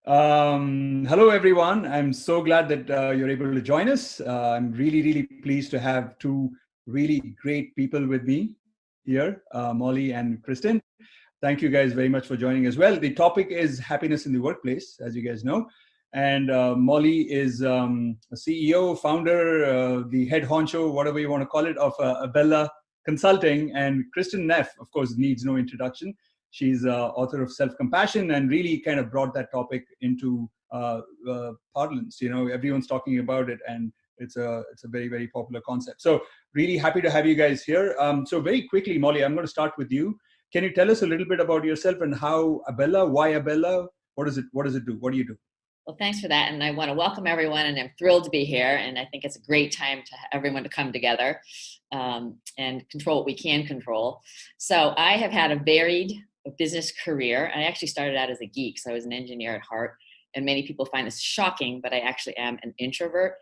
Hello, everyone. I'm so glad that you're able to join us. I'm really, really pleased to have two really great people with me here, Molly and Kristin. Thank you guys very much for joining as well. The topic is happiness in the workplace, as you guys know. And Molly is a CEO, founder, the head honcho, whatever you want to call it, of Abella Consulting. And Kristin Neff, of course, needs no introduction. She's author of Self-Compassion and really kind of brought that topic into parlance. You know, everyone's talking about it, and it's a very, very popular concept. So really happy to have you guys here. So very quickly, Molly, I'm going to start with you. Can you tell us a little bit about yourself and how Abella, why Abella? What does it do? What do you do? Well, thanks for that. And I want to welcome everyone, and I'm thrilled to be here. And I think it's a great time to everyone to come together and control what we can control. So I have had a varied business career. I actually started out as a geek. So I was an engineer at heart. And many people find this shocking, but I actually am an introvert.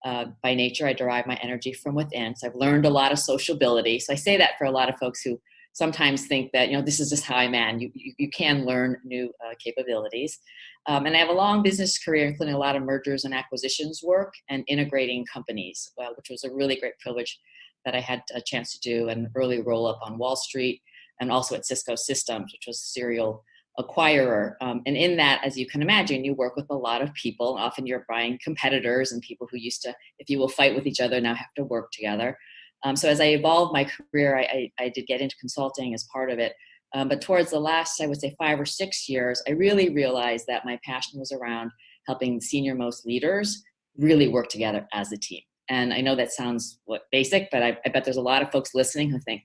By nature, I derive my energy from within. So I've learned a lot of sociability. So I say that for a lot of folks who sometimes think that, you know, this is just how I'm at. You can learn new capabilities. And I have a long business career, including a lot of mergers and acquisitions work and integrating companies, which was a really great privilege that I had a chance to do, an early roll up on Wall Street and also at Cisco Systems, which was a serial acquirer. And in that, as you can imagine, you work with a lot of people. Often you're buying competitors and people who used to, if you will, fight with each other, now have to work together. So as I evolved my career, I did get into consulting as part of it. But towards the last, I would say 5 or 6 years, I really realized that my passion was around helping senior most leaders really work together as a team. And I know that sounds basic, but I bet there's a lot of folks listening who think,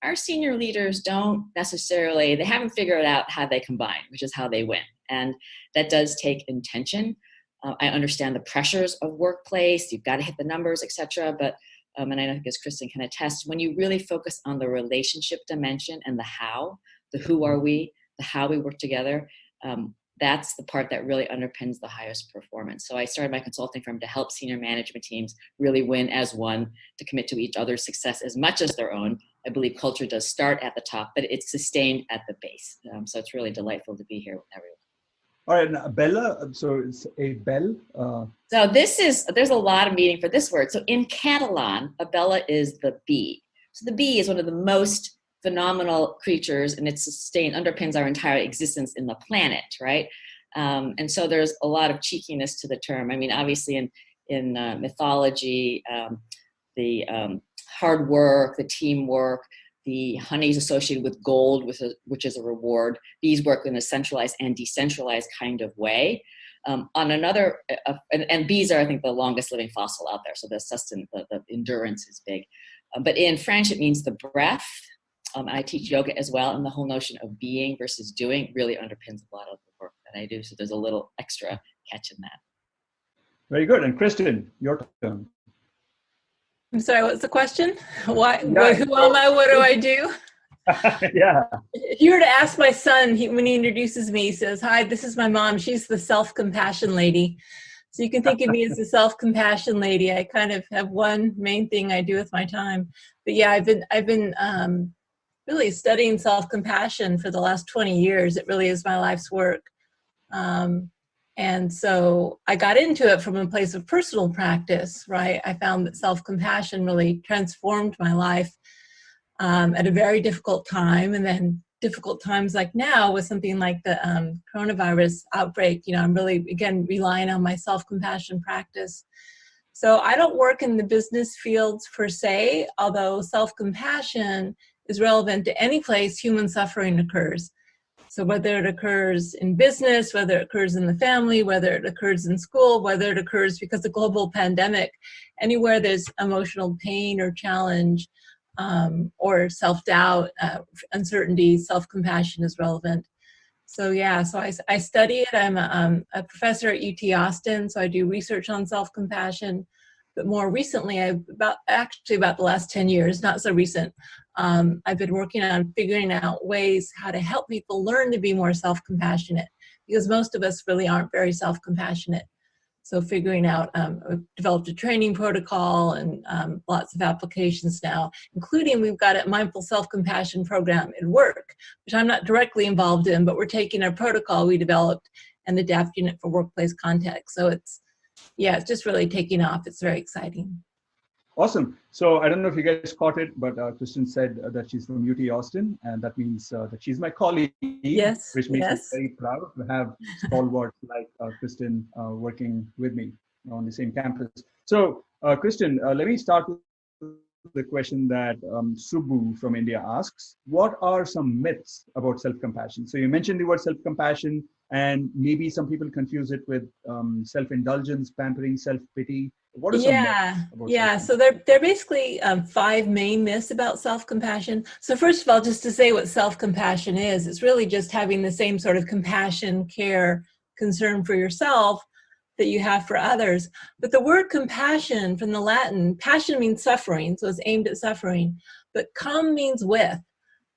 our senior leaders don't necessarily, they haven't figured out how they combine, which is how they win. And that does take intention. I understand the pressures of workplace. You've got to hit the numbers, et cetera. But and I know because Kristin can attest, when you really focus on the relationship dimension and the who are we, the how we work together, that's the part that really underpins the highest performance. So I started my consulting firm to help senior management teams really win as one, to commit to each other's success as much as their own. I believe culture does start at the top, but it's sustained at the base. So it's really delightful to be here with everyone. All right, now, Bella, so it's a bell. So there's a lot of meaning for this word. So in Catalan, a bella is the bee. So the bee is one of the most phenomenal creatures, and it's underpins our entire existence in the planet, right? And so there's a lot of cheekiness to the term. I mean, obviously in mythology, the hard work, the teamwork, the honey is associated with gold, which is a reward. Bees work in a centralized and decentralized kind of way. On another, and bees are, I think, the longest living fossil out there. So the endurance is big. But in French, it means the breath. I teach yoga as well, and the whole notion of being versus doing really underpins a lot of the work that I do. So there's a little extra catch in that. Very good. And Kristin, your turn. I'm sorry, what's the question? Who am I? What do I do? Yeah. If you were to ask my son, when he introduces me, he says, "Hi, this is my mom. She's the self-compassion lady." So you can think of me as the self-compassion lady. I kind of have one main thing I do with my time. But yeah, I've been really studying self-compassion for the last 20 years. It really is my life's work. And so I got into it from a place of personal practice, right? I found that self-compassion really transformed my life at a very difficult time. And then difficult times like now with something like the coronavirus outbreak, you know, I'm really, again, relying on my self-compassion practice. So I don't work in the business fields per se, although self-compassion is relevant to any place human suffering occurs. So whether it occurs in business, whether it occurs in the family, whether it occurs in school, whether it occurs because of global pandemic, anywhere there's emotional pain or challenge or self-doubt, uncertainty, self-compassion is relevant. So yeah, so I study it. I'm a professor at UT Austin, so I do research on self-compassion. But more recently, about the last 10 years, not so recent, I've been working on figuring out ways how to help people learn to be more self-compassionate, because most of us really aren't very self-compassionate. So figuring out, I've developed a training protocol and lots of applications now, including we've got a mindful self-compassion program at work, which I'm not directly involved in, but we're taking a protocol we developed and adapting it for workplace context. So it's just really taking off. It's very exciting. Awesome. So I don't know if you guys caught it, but Kristin said that she's from UT Austin, and that means that she's my colleague, Yes, which makes me yes. very proud to have stalwarts like Kristin working with me on the same campus. So Kristin, let me start with the question that Subbu from India asks. What are some myths about self-compassion? So you mentioned the word self-compassion, and maybe some people confuse it with self-indulgence, pampering, self-pity. What are some myths about so they're basically 5 main myths about self-compassion. So first of all, just to say what self-compassion is, it's really just having the same sort of compassion, care, concern for yourself that you have for others. But the word compassion from the Latin, passion means suffering, so it's aimed at suffering, but cum means with.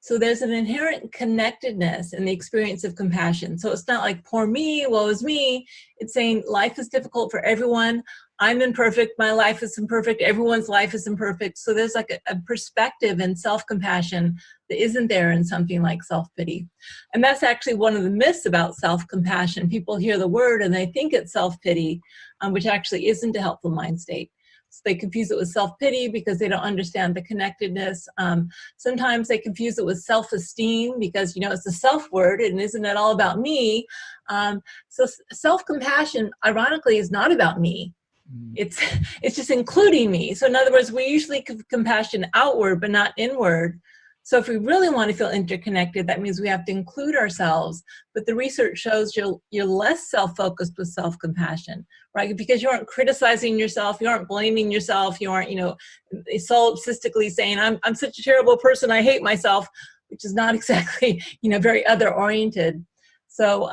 So there's an inherent connectedness in the experience of compassion. So it's not like poor me, woe is me. It's saying life is difficult for everyone. I'm imperfect, my life is imperfect, everyone's life is imperfect. So there's like a perspective in self-compassion that isn't there in something like self-pity. And that's actually one of the myths about self-compassion. People hear the word and they think it's self-pity, which actually isn't a helpful mind state. So they confuse it with self-pity because they don't understand the connectedness. Sometimes they confuse it with self-esteem because, it's a self word and isn't it all about me? So self-compassion, ironically, is not about me. It's just including me. So in other words, we usually give compassion outward, but not inward. So if we really want to feel interconnected, that means we have to include ourselves. But the research shows you're less self-focused with self-compassion, right? Because you aren't criticizing yourself, you aren't blaming yourself, you aren't, solipsistically saying, I'm such a terrible person, I hate myself, which is not exactly, very other-oriented. So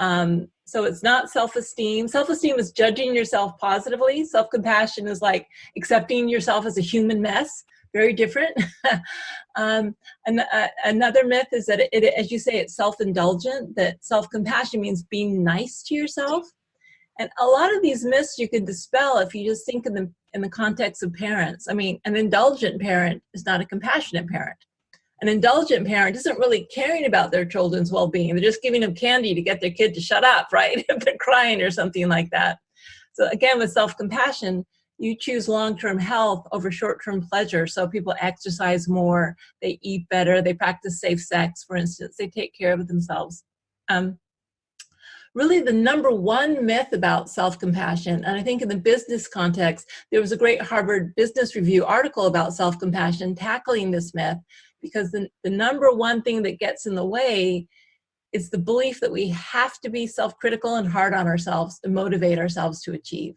it's not self-esteem. Self-esteem is judging yourself positively. Self-compassion is like accepting yourself as a human mess. Very different. And another myth is that as you say, it's self-indulgent, that self-compassion means being nice to yourself. And a lot of these myths you can dispel if you just think of them in the context of parents. I mean, an indulgent parent is not a compassionate parent. An indulgent parent isn't really caring about their children's well-being. They're just giving them candy to get their kid to shut up, right? If they're crying or something like that. So again, with self-compassion, you choose long-term health over short-term pleasure. So people exercise more, they eat better, they practice safe sex, for instance, they take care of themselves. Really the number one myth about self-compassion, and I think in the business context, there was a great Harvard Business Review article about self-compassion tackling this myth, because the number one thing that gets in the way is the belief that we have to be self-critical and hard on ourselves to motivate ourselves to achieve.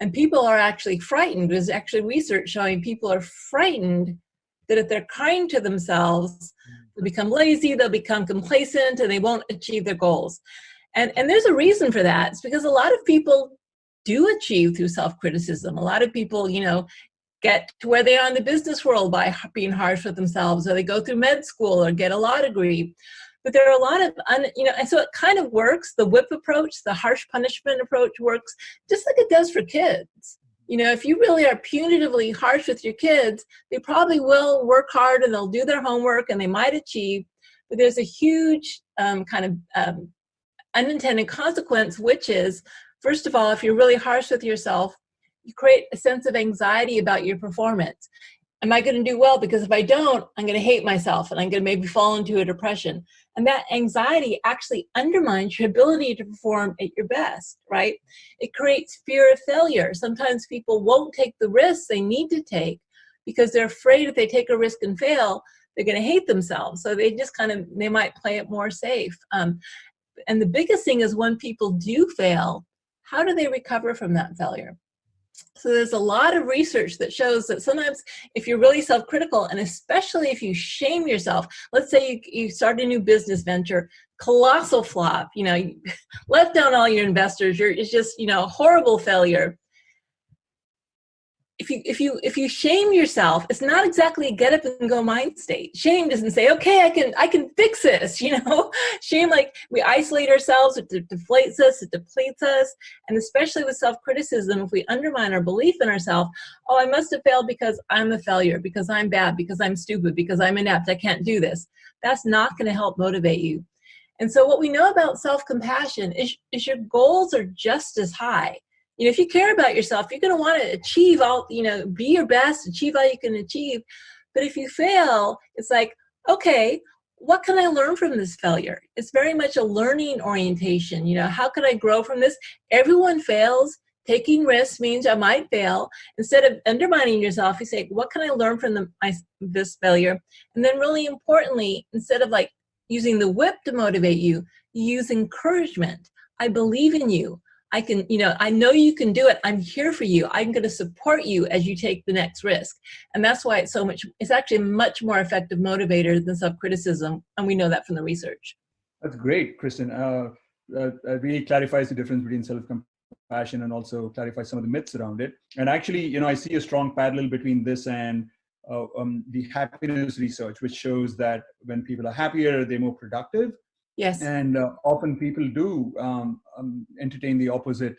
And people are actually frightened. There's actually research showing people are frightened that if they're kind to themselves, they'll become lazy, they'll become complacent, and they won't achieve their goals. And there's a reason for that. It's because a lot of people do achieve through self-criticism. A lot of people, get to where they are in the business world by being harsh with themselves, or they go through med school or get a law degree. But there are a lot of, and so it kind of works. The whip approach, the harsh punishment approach works just like it does for kids. If you really are punitively harsh with your kids, they probably will work hard and they'll do their homework and they might achieve. But there's a huge unintended consequence, which is, first of all, if you're really harsh with yourself, you create a sense of anxiety about your performance. Am I going to do well? Because if I don't, I'm going to hate myself and I'm going to maybe fall into a depression. And that anxiety actually undermines your ability to perform at your best, right? It creates fear of failure. Sometimes people won't take the risks they need to take because they're afraid if they take a risk and fail, they're going to hate themselves. So they just they might play it more safe. And the biggest thing is when people do fail, how do they recover from that failure? So there's a lot of research that shows that sometimes if you're really self-critical, and especially if you shame yourself, let's say you start a new business venture, colossal flop, you let down all your investors, it's just, a horrible failure. If you shame yourself, it's not exactly a get up and go mind state. Shame doesn't say, okay, I can fix this, Shame, like, we isolate ourselves, it deflates us, it depletes us. And especially with self-criticism, if we undermine our belief in ourselves, oh, I must have failed because I'm a failure, because I'm bad, because I'm stupid, because I'm inept, I can't do this. That's not going to help motivate you. And so what we know about self-compassion is your goals are just as high. You know, if you care about yourself, you're going to want to achieve all, you know, be your best, achieve all you can achieve. But if you fail, it's like, okay, what can I learn from this failure? It's very much a learning orientation. You know, how can I grow from this? Everyone fails. Taking risks means I might fail. Instead of undermining yourself, you say, what can I learn from this failure? And then really importantly, instead of like using the whip to motivate you, you use encouragement. I believe in you. I can, you know, I know you can do it. I'm here for you. I'm going to support you as you take the next risk. And that's why it's actually a much more effective motivator than self-criticism. And we know that from the research. That's great, Kristin. It really clarifies the difference between self-compassion and also clarifies some of the myths around it. And actually, you know, I see a strong parallel between this and the happiness research, which shows that when people are happier, they're more productive. Yes. And often people do entertain the opposite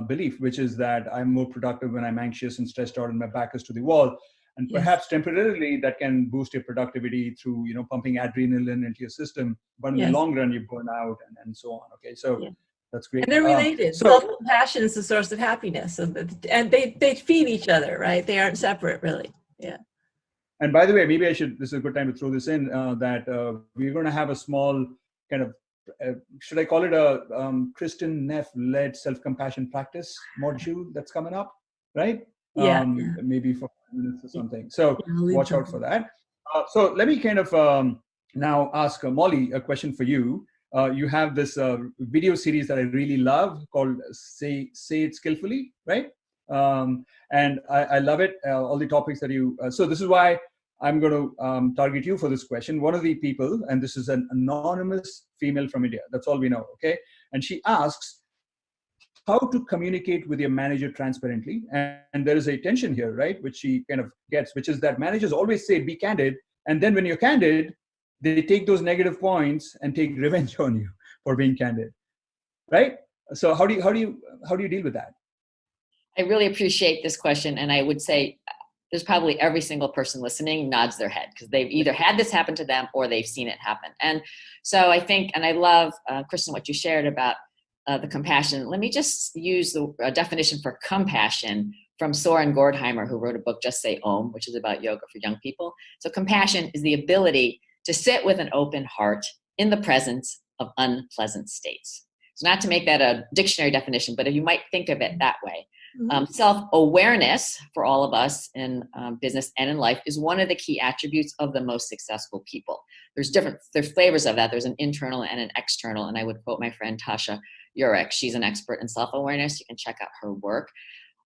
belief, which is that I'm more productive when I'm anxious and stressed out and my back is to the wall. And perhaps temporarily that can boost your productivity through, you know, pumping adrenaline into your system. But in the long run, you burn out and so on. Okay, so that's great. And they're related. Self-compassion is the source of happiness. And they feed each other, right? They aren't separate, really. Yeah. And by the way, maybe this is a good time to throw this in, that we're going to have a small kind of, should I call it a Kristin Neff-led self-compassion practice module that's coming up, right? Maybe for 5 minutes or something. So watch out for that. So let me kind of now ask Molly a question for you. You have this video series that I really love called Say It Skillfully, right? And I love it, all the topics that you, so this is why I'm going to target you for this question. One of the people, and this is an anonymous female from India, that's all we know, okay? And she asks, how to communicate with your manager transparently. And there is a tension here, right? Which she kind of gets, which is that managers always say, be candid. And then when you're candid, they take those negative points and take revenge on you for being candid, right? So how do you deal with that? I really appreciate this question. And I would say there's probably every single person listening nods their head because they've either had this happen to them or they've seen it happen. And so I think, and I love, Kristin, what you shared about the compassion. Let me just use the definition for compassion from Soren Gordheimer, who wrote a book, Just Say Om, which is about yoga for young people. So compassion is the ability to sit with an open heart in the presence of unpleasant states. So not to make that a dictionary definition, but if you might think of it that way. Self-awareness for all of us in business and in life is one of the key attributes of the most successful people. There's flavors of that. There's an internal and an external. And I would quote my friend Tasha Urek. She's an expert in self-awareness. You can check out her work.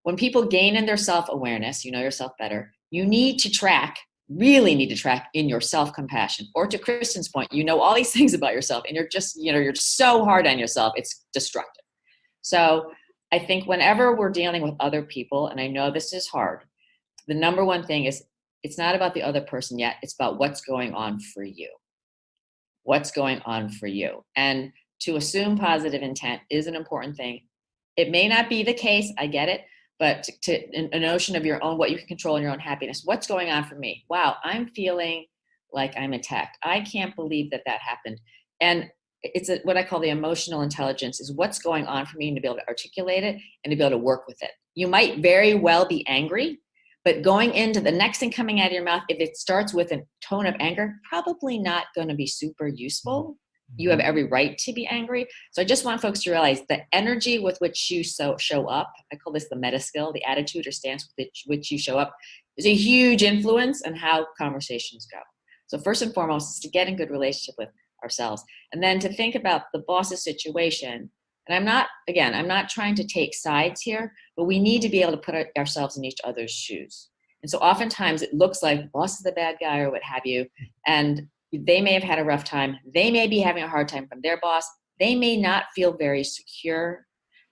When people gain in their self-awareness, you know yourself better, you really need to track in your self-compassion. Or to Kristin's point, you know all these things about yourself and you're just so hard on yourself, it's destructive. So I think whenever we're dealing with other people, and I know this is hard, the number one thing is it's not about the other person yet. It's about what's going on for you. What's going on for you? And to assume positive intent is an important thing. It may not be the case, I get it, but to a notion of your own, what you can control in your own happiness. What's going on for me? Wow, I'm feeling like I'm attacked. I can't believe that happened. And it's what I call the emotional intelligence is what's going on for me and to be able to articulate it and to be able to work with it. You might very well be angry, but going into the next thing coming out of your mouth, if it starts with a tone of anger, probably not going to be super useful. You have every right to be angry. So I just want folks to realize the energy with which you show up, I call this the meta skill, the attitude or stance with which you show up is a huge influence on how conversations go. So first and foremost is to get in good relationship with ourselves. And then to think about the boss's situation. And I'm not trying to take sides here, but we need to be able to put ourselves in each other's shoes. And so oftentimes it looks like the boss is the bad guy or what have you. And they may have had a rough time. They may be having a hard time from their boss. They may not feel very secure.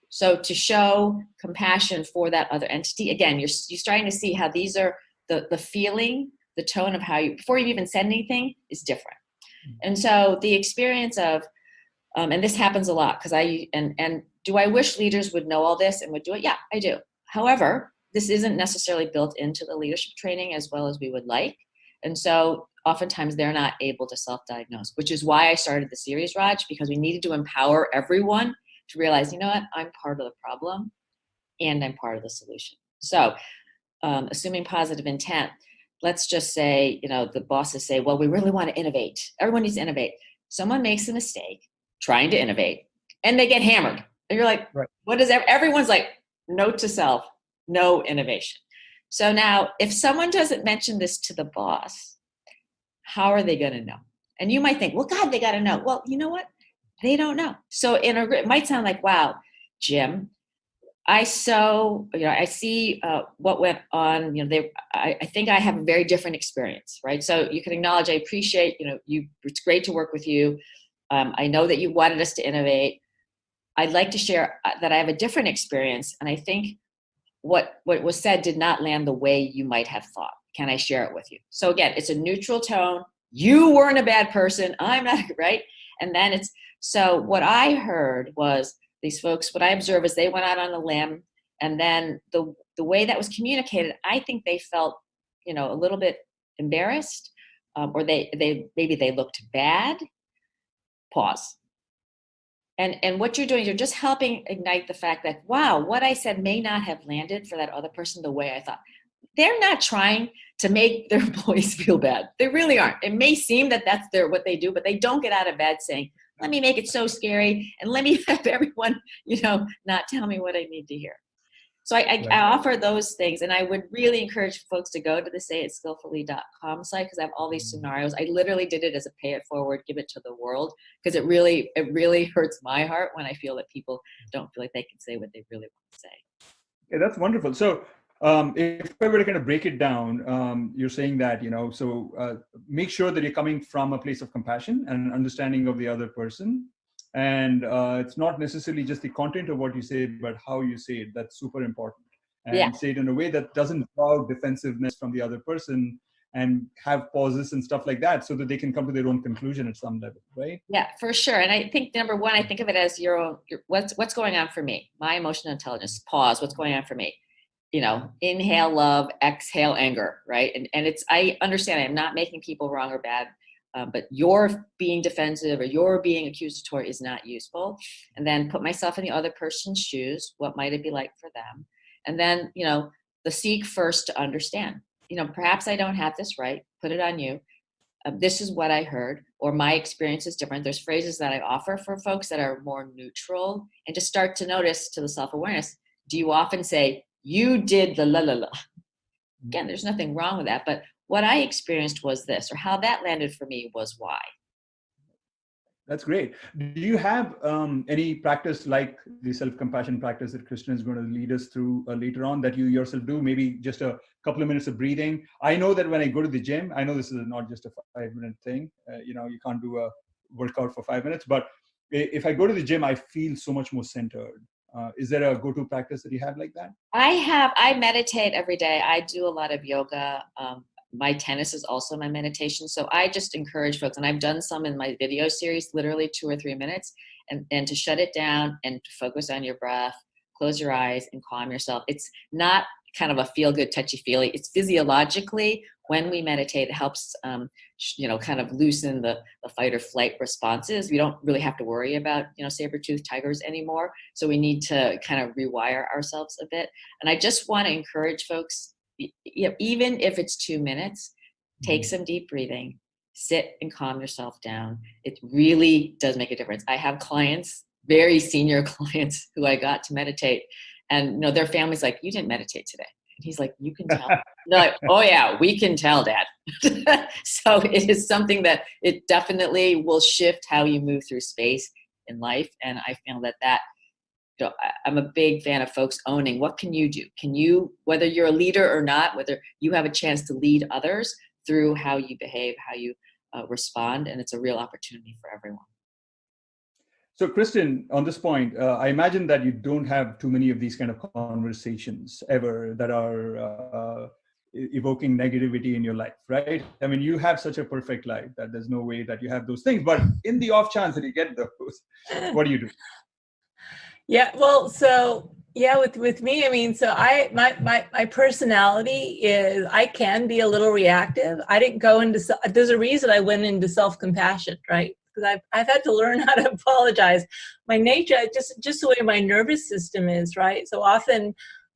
So to show compassion for that other entity, again, you're starting to see how these are the feeling, the tone of how you, before you even said anything, is different. And so the experience of, and this happens a lot because do I wish leaders would know all this and would do it? Yeah, I do. However, this isn't necessarily built into the leadership training as well as we would like. And so oftentimes they're not able to self-diagnose, which is why I started the series, Raj, because we needed to empower everyone to realize, you know what, I'm part of the problem and I'm part of the solution. So assuming positive intent, let's just say, the bosses say, well, we really want to innovate. Everyone needs to innovate. Someone makes a mistake trying to innovate and they get hammered. And you're like, right. What is everyone's like, note to self, no innovation. So now if someone doesn't mention this to the boss, how are they going to know? And you might think, well, God, they got to know. Well, you know what? They don't know. So it might sound like, wow, Jim, I see what went on. I think I have a very different experience, right? So you can acknowledge, I appreciate, it's great to work with you. I know that you wanted us to innovate. I'd like to share that I have a different experience. And I think what was said did not land the way you might have thought. Can I share it with you? So again, it's a neutral tone. You weren't a bad person. I'm not, right? And then so what I heard was these folks, what I observed is they went out on a limb, and then the way that was communicated, I think they felt, a little bit embarrassed, or maybe they looked bad. Pause. And what you're doing, you're just helping ignite the fact that, wow, what I said may not have landed for that other person the way I thought. They're not trying to make their employees feel bad. They really aren't. It may seem that that's what they do, but they don't get out of bed saying, let me make it so scary and let me have everyone, not tell me what I need to hear. So I offer those things, and I would really encourage folks to go to the sayitskillfully.com site, because I have all these scenarios. I literally did it as a pay it forward, give it to the world, because it really hurts my heart when I feel that people don't feel like they can say what they really want to say. Yeah, that's wonderful. So if I were to kind of break it down, you're saying that, make sure that you're coming from a place of compassion and understanding of the other person. And it's not necessarily just the content of what you say, but how you say it. That's super important. And say it in a way that doesn't draw out defensiveness from the other person, and have pauses and stuff like that, so that they can come to their own conclusion at some level, right? Yeah, for sure. And I think, number one, I think of it as your what's going on for me, my emotional intelligence. Pause. What's going on for me? Inhale love, exhale anger, right? And I understand I'm not making people wrong or bad. But your being defensive or your being accusatory is not useful. And then put myself in the other person's shoes. What might it be like for them? And then, the seek first to understand. Perhaps I don't have this right. Put it on you. This is what I heard, or my experience is different. There's phrases that I offer for folks that are more neutral, and to start to notice, to the self-awareness. Do you often say, you did the la la la? Again, there's nothing wrong with that, but what I experienced was this, or how that landed for me was why. That's great. Do you have any practice like the self-compassion practice that Kristin is going to lead us through later on, that you yourself do? Maybe just a couple of minutes of breathing. I know that when I go to the gym, I know this is not just a 5-minute thing. You can't do a workout for 5 minutes, but if I go to the gym, I feel so much more centered. Is there a go-to practice that you have like that? I meditate every day. I do a lot of yoga. My tennis is also my meditation. So I just encourage folks, and I've done some in my video series, literally 2 or 3 minutes, and to shut it down and to focus on your breath, close your eyes and calm yourself. It's not kind of a feel-good, touchy-feely. It's physiologically, when we meditate, it helps, kind of loosen the fight or flight responses. We don't really have to worry about, saber-toothed tigers anymore. So we need to kind of rewire ourselves a bit. And I just want to encourage folks, even if it's 2 minutes, take some deep breathing, sit and calm yourself down. It really does make a difference. I have clients, very senior clients, who I got to meditate, and their family's like, you didn't meditate today. And he's like, you can tell. They're like, oh yeah, we can tell, Dad. So it is something that it definitely will shift how you move through space in life. And I feel that I'm a big fan of folks owning, what can you do? Can you, whether you're a leader or not, whether you have a chance to lead others through how you behave, how you respond, and it's a real opportunity for everyone. So Kristin, on this point, I imagine that you don't have too many of these kind of conversations ever that are evoking negativity in your life, right? I mean, you have such a perfect life that there's no way that you have those things, but in the off chance that you get those, what do you do? Yeah, well, so, Yeah, with me, I mean, so my personality is, I can be a little reactive. I didn't go into, there's a reason I went into self-compassion, right? Because I've had to learn how to apologize. My nature, just the way my nervous system is, right? So often,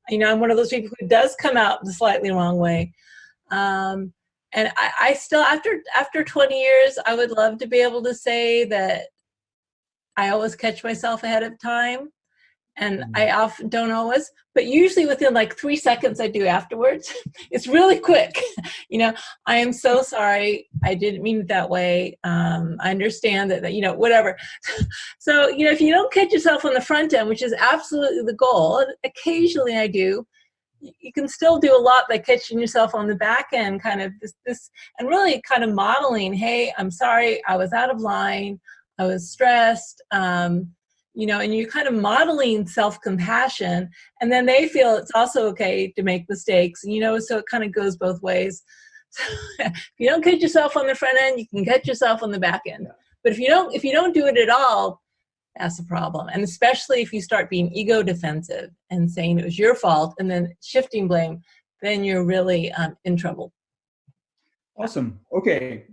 I'm one of those people who does come out the slightly wrong way. And I still, after 20 years, I would love to be able to say that I always catch myself ahead of time. And I often don't always, but usually within like 3 seconds I do afterwards. It's really quick. I am so sorry. I didn't mean it that way. I understand that, whatever. So, if you don't catch yourself on the front end, which is absolutely the goal, and occasionally I do, you can still do a lot by catching yourself on the back end, kind of this, and really kind of modeling, hey, I'm sorry, I was out of line. I was stressed. And you're kind of modeling self-compassion, and then they feel it's also okay to make mistakes, so it kind of goes both ways. So if you don't catch yourself on the front end, you can catch yourself on the back end. But if you don't do it at all, that's a problem. And especially if you start being ego defensive and saying it was your fault and then shifting blame, then you're really in trouble. Awesome. Okay.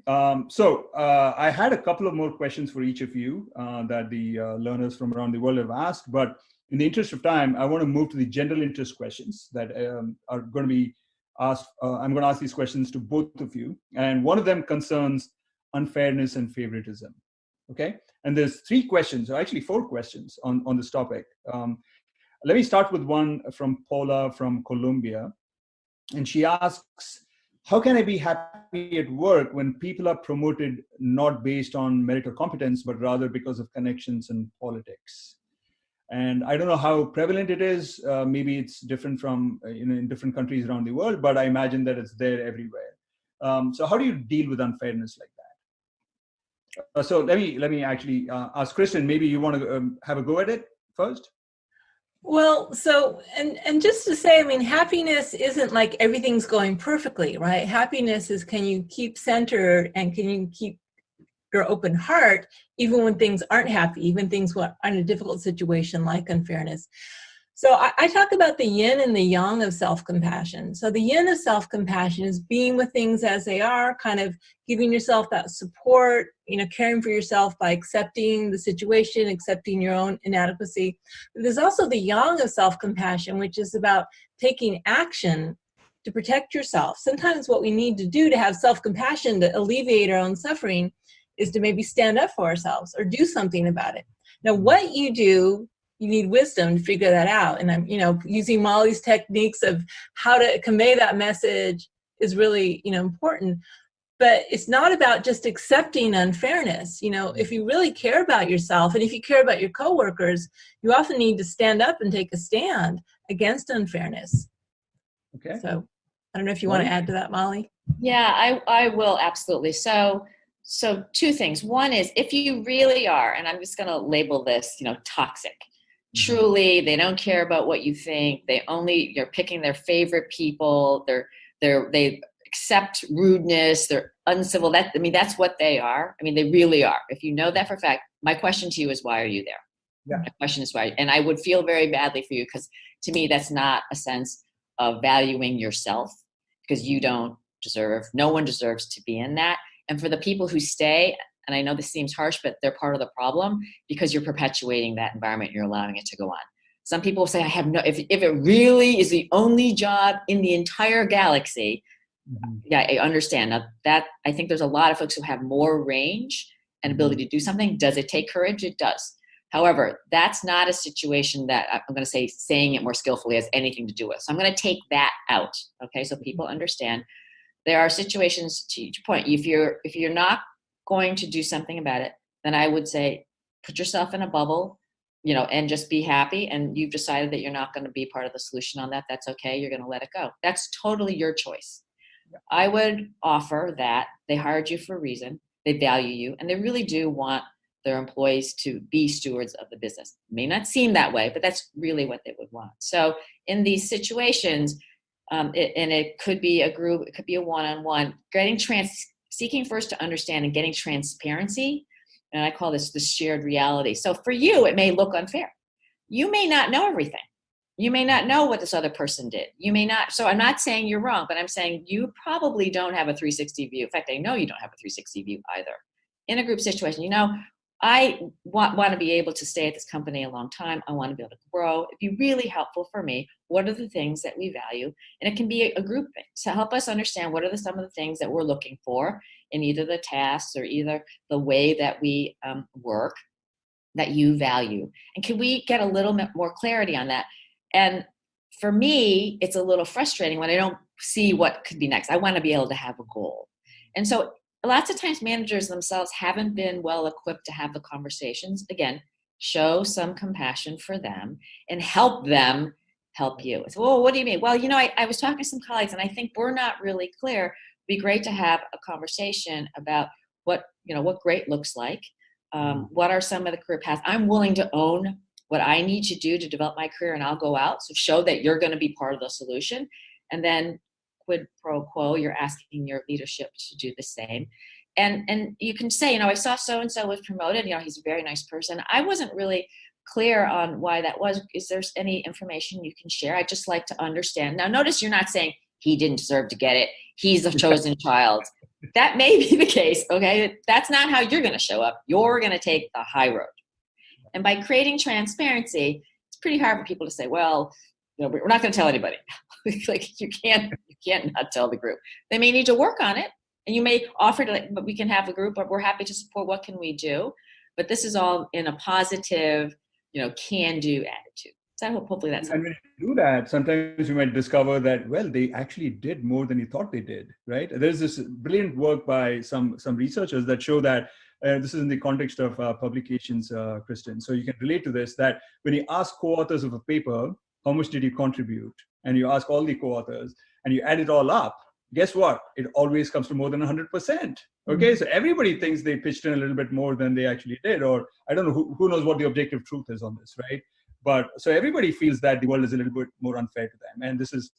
So I had a couple of more questions for each of you that the learners from around the world have asked. But in the interest of time, I want to move to the general interest questions that are going to be asked. I'm going to ask these questions to both of you. And one of them concerns unfairness and favoritism. Okay. And there's 3 questions, or actually 4 questions on this topic. Let me start with one from Paula from Colombia. And she asks, how can I be happy at work when people are promoted not based on merit or competence, but rather because of connections and politics? And I don't know how prevalent it is. Maybe it's different from, in different countries around the world, but I imagine that it's there everywhere. So how do you deal with unfairness like that? So let me actually ask Kristin, maybe you want to have a go at it first? Well, so, and just to say, happiness isn't like everything's going perfectly, right? Happiness is, can you keep centered and can you keep your open heart even when things aren't happy, even things are in a difficult situation like unfairness. So I talk about the yin and the yang of self-compassion. So the yin of self-compassion is being with things as they are, kind of giving yourself that support, caring for yourself by accepting the situation, accepting your own inadequacy. But there's also the yang of self-compassion, which is about taking action to protect yourself. Sometimes what we need to do to have self-compassion to alleviate our own suffering is to maybe stand up for ourselves or do something about it. Now, what you do, you need wisdom to figure that out. And I'm, using Molly's techniques of how to convey that message is really, important. But it's not about just accepting unfairness. If you really care about yourself and if you care about your coworkers, you often need to stand up and take a stand against unfairness. Okay. So I don't know if you want to add to that, Molly. Yeah, I will, absolutely. So 2 things. One is, if you really are, and I'm just going to label this, toxic. Truly, they don't care about what you think. You're picking their favorite people. They accept rudeness. They're uncivil. That's what they are. They really are. If you know that for a fact, my question to you is, why are you there? Yeah. My question is why. And I would feel very badly for you, because to me, that's not a sense of valuing yourself, because you don't deserve, no one deserves to be in that. And for the people who stay, and I know this seems harsh, but they're part of the problem, because you're perpetuating that environment. You're allowing it to go on. Some people say, if it really is the only job in the entire galaxy, yeah, I understand. Now that, I think there's a lot of folks who have more range and ability to do something. Does it take courage? It does. However, that's not a situation that I'm going to say, saying it more skillfully, has anything to do with. So I'm going to take that out. Okay. So people understand there are situations, to your point, if you're not going to do something about it, then I would say, put yourself in a bubble, and just be happy. And you've decided that you're not going to be part of the solution on that. That's okay. You're going to let it go. That's totally your choice. I would offer that they hired you for a reason. They value you, and they really do want their employees to be stewards of the business. It may not seem that way, but that's really what they would want. So in these situations, it could be a group, it could be a one-on-one, seeking first to understand and getting transparency. And I call this the shared reality. So for you, it may look unfair. You may not know everything. You may not know what this other person did. You may not. So I'm not saying you're wrong, but I'm saying you probably don't have a 360 view. In fact, I know you don't have a 360 view either. In a group situation, I want to be able to stay at this company a long time. I want to be able to grow. It'd be really helpful for me. What are the things that we value? And it can be a group thing to help us understand what are some of the things that we're looking for in either the tasks or either the way that we work that you value. And can we get a little bit more clarity on that? And for me, it's a little frustrating when I don't see what could be next. I want to be able to have a goal. And so lots of times managers themselves haven't been well equipped to have the conversations. Again, show some compassion for them and help them help you. So, well, what do you mean? Well, I was talking to some colleagues and I think we're not really clear. It'd be great to have a conversation about what great looks like. What are some of the career paths? I'm willing to own what I need to do to develop my career, and I'll go out. So show that you're going to be part of the solution. And then quid pro quo, you're asking your leadership to do the same. And you can say, I saw so-and-so was promoted. He's a very nice person. I wasn't really clear on why that was. Is there any information you can share? I'd just like to understand. Now, notice you're not saying he didn't deserve to get it. He's the chosen child. That may be the case, okay? That's not how you're going to show up. You're going to take the high road. And by creating transparency, it's pretty hard for people to say, well, we're not going to tell anybody. Like you can't not tell the group. They may need to work on it, and you may offer to, but we can have a group, but we're happy to support. What can we do? But this is all in a positive, can-do attitude. So hopefully that's. And when you do that, sometimes you might discover that, well, they actually did more than you thought they did, right? There's this brilliant work by some researchers that show that, this is in the context of publications, Kristin. So you can relate to this, that when you ask co-authors of a paper, how much did you contribute? And you ask all the co-authors and you add it all up, guess what? It always comes to more than 100%. Okay, so everybody thinks they pitched in a little bit more than they actually did, or I don't know, who knows what the objective truth is on this, right? But so everybody feels that the world is a little bit more unfair to them. And this is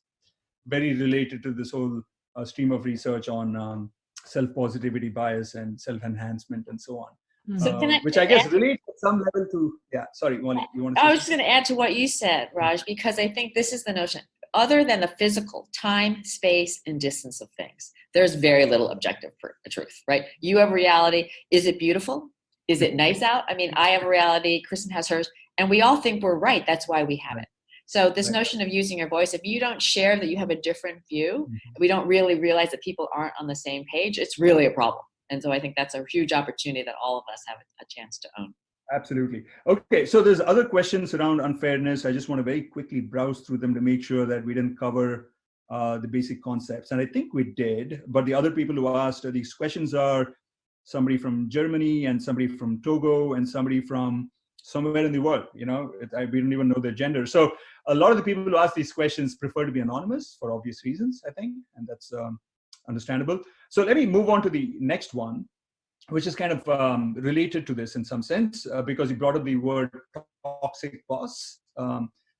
very related to this whole stream of research on self-positivity bias and self-enhancement and so on. So which I guess relates at some level to, sorry, Molly, you want to say I was just going to add to what you said, Raj, because I think this is the notion. Other than the physical time, space, and distance of things, there's very little objective truth, right? You have reality. Is it beautiful? Is it nice out? I mean, I have a reality. Kristin has hers. And we all think we're right. That's why we have it. So this notion of using your voice, if you don't share that you have a different view, we don't really realize that people aren't on the same page, it's really a problem. And so I think that's a huge opportunity that all of us have a chance to own. Absolutely. Okay, so there's other questions around unfairness. I just want to very quickly browse through them to make sure that we didn't cover the basic concepts. And I think we did, but the other people who asked these questions are somebody from Germany and somebody from Togo and somebody from somewhere in the world. We don't even know their gender. So a lot of the people who ask these questions prefer to be anonymous for obvious reasons, I think, and that's understandable. So let me move on to the next one, which is kind of related to this in some sense, because you brought up the word toxic boss,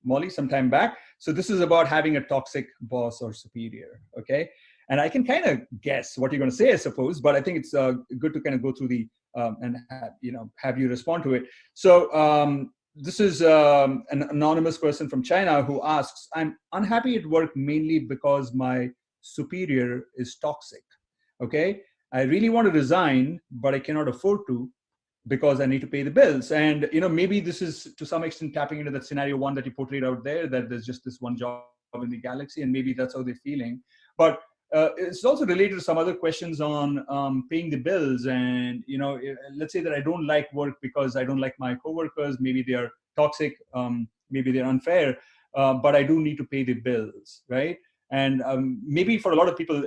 Molly, some time back. So this is about having a toxic boss or superior, okay? And I can kind of guess what you're going to say, I suppose, but I think it's good to kind of go through the, and have you respond to it. So this is an anonymous person from China who asks, I'm unhappy at work mainly because my superior is toxic, okay? I really want to resign, but I cannot afford to because I need to pay the bills. And, maybe this is to some extent tapping into that scenario one that you portrayed out there, that there's just this one job in the galaxy, and maybe that's how they're feeling. But it's also related to some other questions on paying the bills. And, let's say that I don't like work because I don't like my coworkers. Maybe they are toxic, maybe they're unfair, but I do need to pay the bills, right? And maybe for a lot of people,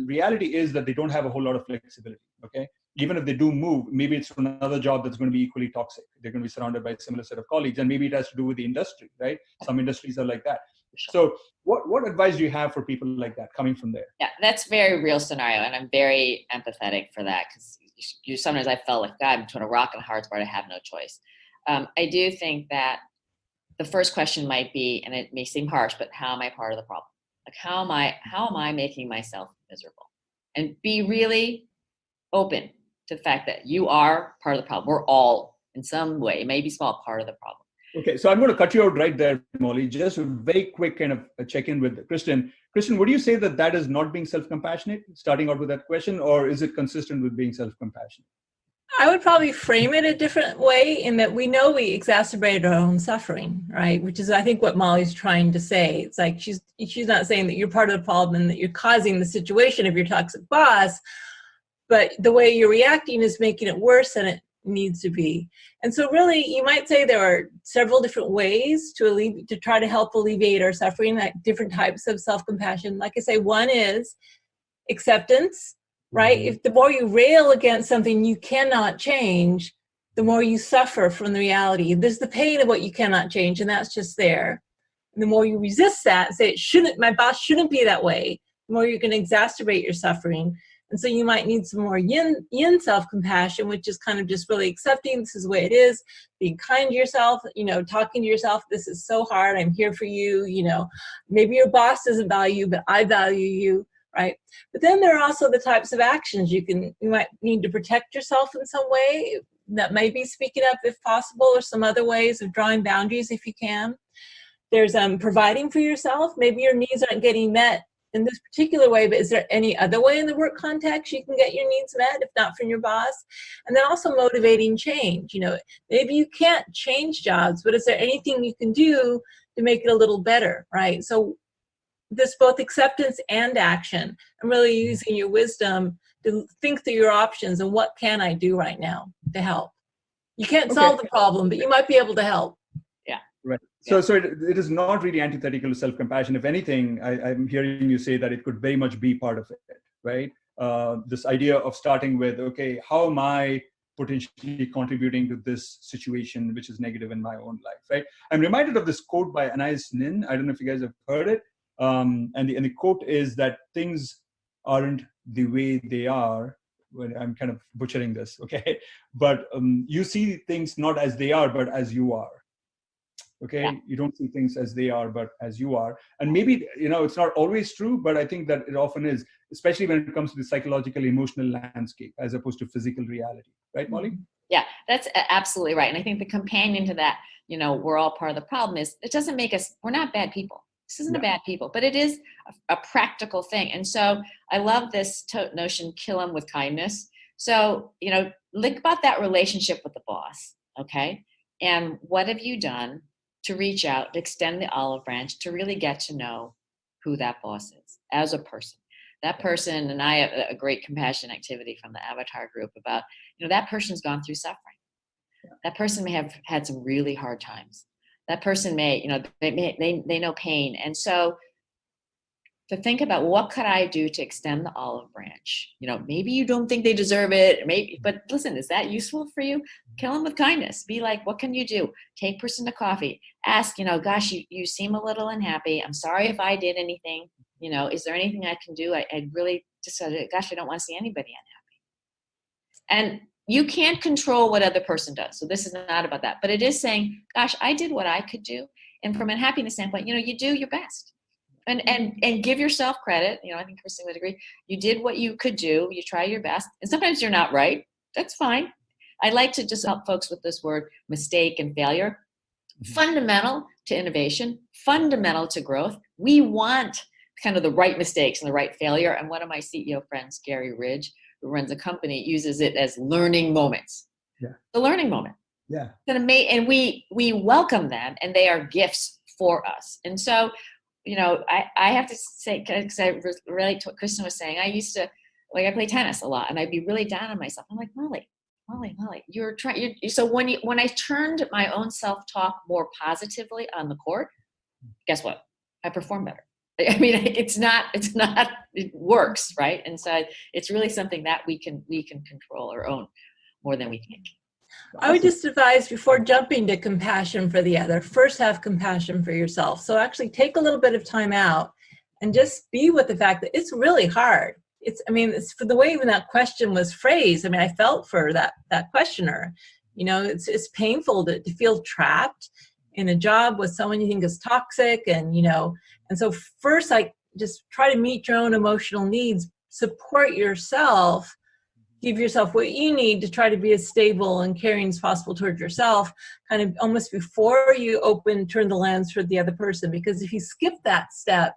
reality is that they don't have a whole lot of flexibility, okay? Even if they do move, maybe it's from another job that's going to be equally toxic. They're going to be surrounded by a similar set of colleagues, and maybe it has to do with the industry, right? Some industries are like that. So what advice do you have for people like that coming from there? Yeah, that's a very real scenario, and I'm very empathetic for that, because sometimes I felt like, God, I'm between a rock and a hard spot. I have no choice. I do think that the first question might be, and it may seem harsh, but how am I part of the problem? Like, how am I making myself miserable? And be really open to the fact that you are part of the problem. We're all, in some way, maybe small, part of the problem. Okay, so I'm going to cut you out right there, Molly. Just a very quick kind of a check-in with Kristin. Kristin, would you say that that is not being self-compassionate, starting out with that question, or is it consistent with being self-compassionate? I would probably frame it a different way in that we know we exacerbate our own suffering, right? Which is, I think, what Molly's trying to say. It's like she's not saying that you're part of the problem and that you're causing the situation of your toxic boss, but the way you're reacting is making it worse than it needs to be. And so really, you might say there are several different ways to try to help alleviate our suffering, like different types of self-compassion. Like I say, one is acceptance, right? If the more you rail against something you cannot change, the more you suffer from the reality. There's the pain of what you cannot change, and that's just there. And the more you resist that, say my boss shouldn't be that way, the more you're going to exacerbate your suffering. And so you might need some more yin self-compassion, which is kind of just really accepting this is the way it is, being kind to yourself, talking to yourself, this is so hard, I'm here for you, maybe your boss doesn't value you, but I value you, right? But then there are also the types of actions you might need to protect yourself in some way. That may be speaking up if possible, or some other ways of drawing boundaries if you can. There's providing for yourself. Maybe your needs aren't getting met in this particular way, but is there any other way in the work context you can get your needs met, if not from your boss? And then also motivating change. Maybe you can't change jobs, but is there anything you can do to make it a little better, right? So this both acceptance and action, and really using your wisdom to think through your options and what can I do right now to help. You can't solve the problem, but you might be able to help. Yeah. Right. So it is not really antithetical to self-compassion. If anything, I'm hearing you say that it could very much be part of it, right? This idea of starting with, okay, how am I potentially contributing to this situation, which is negative in my own life, right? I'm reminded of this quote by Anais Nin. I don't know if you guys have heard it. And the quote is that things aren't the way they are. When I'm kind of butchering this, okay? But you see things not as they are, but as you are. Okay, yeah. You don't see things as they are, but as you are. And maybe, it's not always true, but I think that it often is, especially when it comes to the psychological, emotional landscape, as opposed to physical reality. Right, Molly? Yeah, that's absolutely right. And I think the companion to that, we're all part of the problem is it doesn't make us, we're not bad people. This isn't a bad people, but it is a practical thing. And so I love this notion, kill them with kindness. So, think about that relationship with the boss, okay? And what have you done to reach out, to extend the olive branch, to really get to know who that boss is as a person. That person, and I have a great compassion activity from the Avatar group about, that person's gone through suffering. That person may have had some really hard times. That person may, they know pain. And so to think about what could I do to extend the olive branch? Maybe you don't think they deserve it, but listen, is that useful for you? Kill them with kindness. Be like, what can you do? Take person to coffee. Ask, gosh, you seem a little unhappy. I'm sorry if I did anything. Is there anything I can do? I really just said, gosh, I don't want to see anybody unhappy. And you can't control what other person does. So this is not about that. But it is saying, gosh, I did what I could do. And from a happiness standpoint, you do your best. And give yourself credit. I think Kristin would agree. You did what you could do. You try your best. And sometimes you're not right. That's fine. I like to just help folks with this word mistake and failure. Fundamental to innovation, fundamental to growth. We want kind of the right mistakes and the right failure. And one of my CEO friends, Gary Ridge, who runs a company, uses it as learning moments. Yeah. The learning moment. Yeah. And we welcome them, and they are gifts for us. And so, I have to say, because I relate to what Kristin was saying, I used to, I play tennis a lot, and I'd be really down on myself. I'm like, Molly, you're trying. So when I turned my own self-talk more positively on the court, guess what? I perform better. I mean, it works, right? And so it's really something that we can control or own more than we think. I would just advise, before jumping to compassion for the other, first have compassion for yourself. So actually take a little bit of time out and just be with the fact that it's really hard. It's for the way even that question was phrased. I felt for that questioner. It's painful to feel trapped in a job with someone you think is toxic, and so first, just try to meet your own emotional needs, support yourself, give yourself what you need to try to be as stable and caring as possible towards yourself, kind of almost before you turn the lens toward the other person. Because if you skip that step,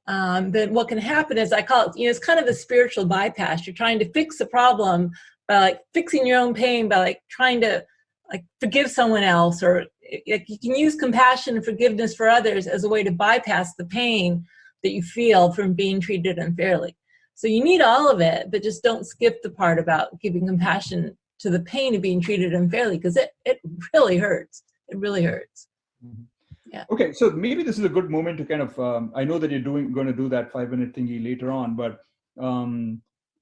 then what can happen is, I call it, it's kind of a spiritual bypass. You're trying to fix the problem by like fixing your own pain, by like trying to like forgive someone else, or you can use compassion and forgiveness for others as a way to bypass the pain that you feel from being treated unfairly. So you need all of it, but just don't skip the part about giving compassion to the pain of being treated unfairly, because it really hurts. It really hurts. Mm-hmm. Yeah. Okay, so maybe this is a good moment to kind of, I know that you're going to do that 5-minute thingy later on, but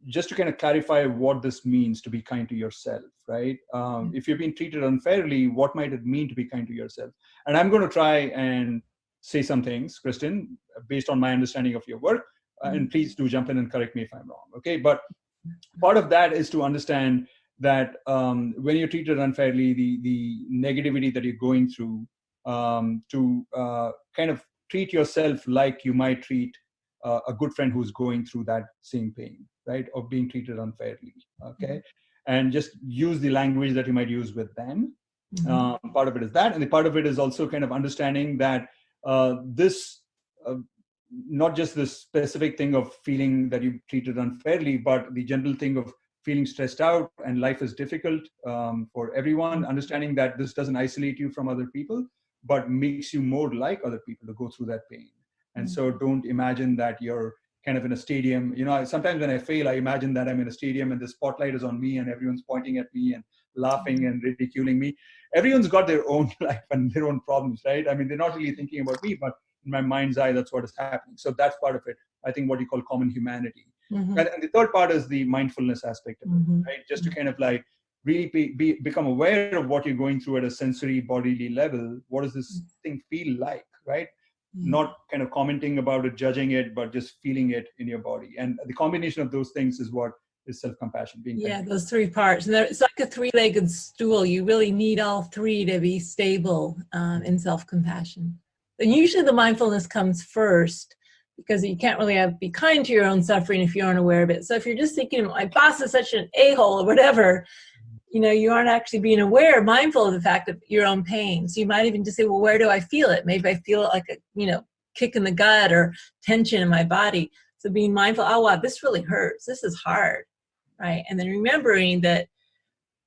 just to kind of clarify what this means to be kind to yourself, right? If you've been treated unfairly, what might it mean to be kind to yourself? And I'm going to try and say some things, Kristin, based on my understanding of your work, and please do jump in and correct me if I'm wrong, okay? But part of that is to understand that when you're treated unfairly, the negativity that you're going through, to kind of treat yourself like you might treat a good friend who's going through that same pain, right? Of being treated unfairly, okay? And just use the language that you might use with them. Part of it is that. And the part of it is also kind of understanding that this, not just this specific thing of feeling that you treated unfairly, but the general thing of feeling stressed out and life is difficult for everyone, understanding that this doesn't isolate you from other people, but makes you more like other people to go through that pain. And so don't imagine that you're kind of in a stadium. Sometimes when I fail, I imagine that I'm in a stadium and the spotlight is on me and everyone's pointing at me and laughing and ridiculing me. Everyone's got their own life and their own problems, right? I mean, they're not really thinking about me, but in my mind's eye, that's what is happening. So that's part of it. I think what you call common humanity. And the third part is the mindfulness aspect of it, right? Just to kind of like really become aware of what you're going through at a sensory bodily level. What does this thing feel like, right? Not kind of commenting about it, judging it, but just feeling it in your body. And the combination of those things is what is self-compassion. Those three parts. And it's like a three-legged stool. You really need all three to be stable in self-compassion. And usually the mindfulness comes first, because you can't really be kind to your own suffering if you aren't aware of it. So if you're just thinking, my boss is such an a-hole or whatever, you aren't actually being aware, mindful of the fact of your own pain. So you might even just say, well, where do I feel it? Maybe I feel it like a, kick in the gut or tension in my body. So being mindful, oh, wow, this really hurts. This is hard, right? And then remembering that,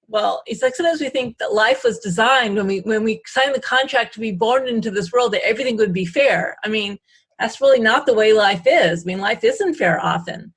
well, it's like sometimes we think that life was designed when we signed the contract to be born into this world, that everything would be fair. I mean, that's really not the way life is. I mean, life isn't fair often.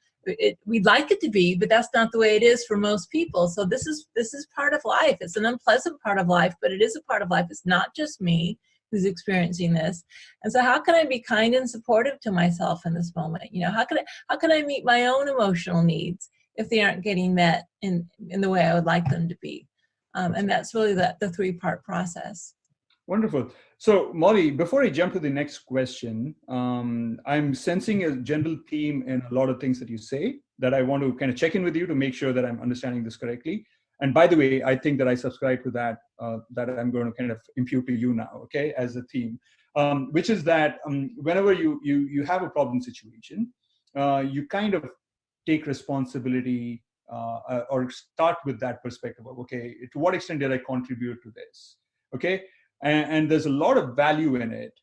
We'd like it to be, but that's not the way it is for most people. So this is part of life. It's an unpleasant part of life, but it is a part of life. It's not just me who's experiencing this. And so how can I be kind and supportive to myself in this moment? How can I meet my own emotional needs if they aren't getting met in the way I would like them to be? And that's really the three-part process. Wonderful. So Molly, before I jump to the next question, I'm sensing a general theme in a lot of things that you say that I want to kind of check in with you to make sure that I'm understanding this correctly. And by the way, I think that I subscribe to that, that I'm going to kind of impute to you now, okay, as a theme, which is that whenever you have a problem situation, you kind of take responsibility or start with that perspective of, okay, to what extent did I contribute to this? Okay. And there's a lot of value in it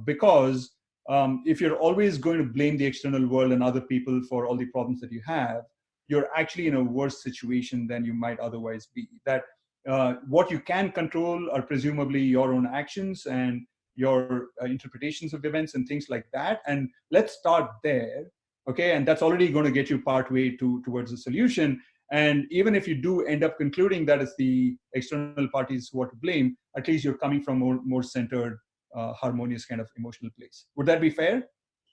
because if you're always going to blame the external world and other people for all the problems that you have, you're actually in a worse situation than you might otherwise be. That what you can control are presumably your own actions and your interpretations of events and things like that. And let's start there, okay? And that's already going to get you partway towards the solution. And even if you do end up concluding that it's the external parties who are to blame, at least you're coming from more centered, harmonious kind of emotional place. Would that be fair?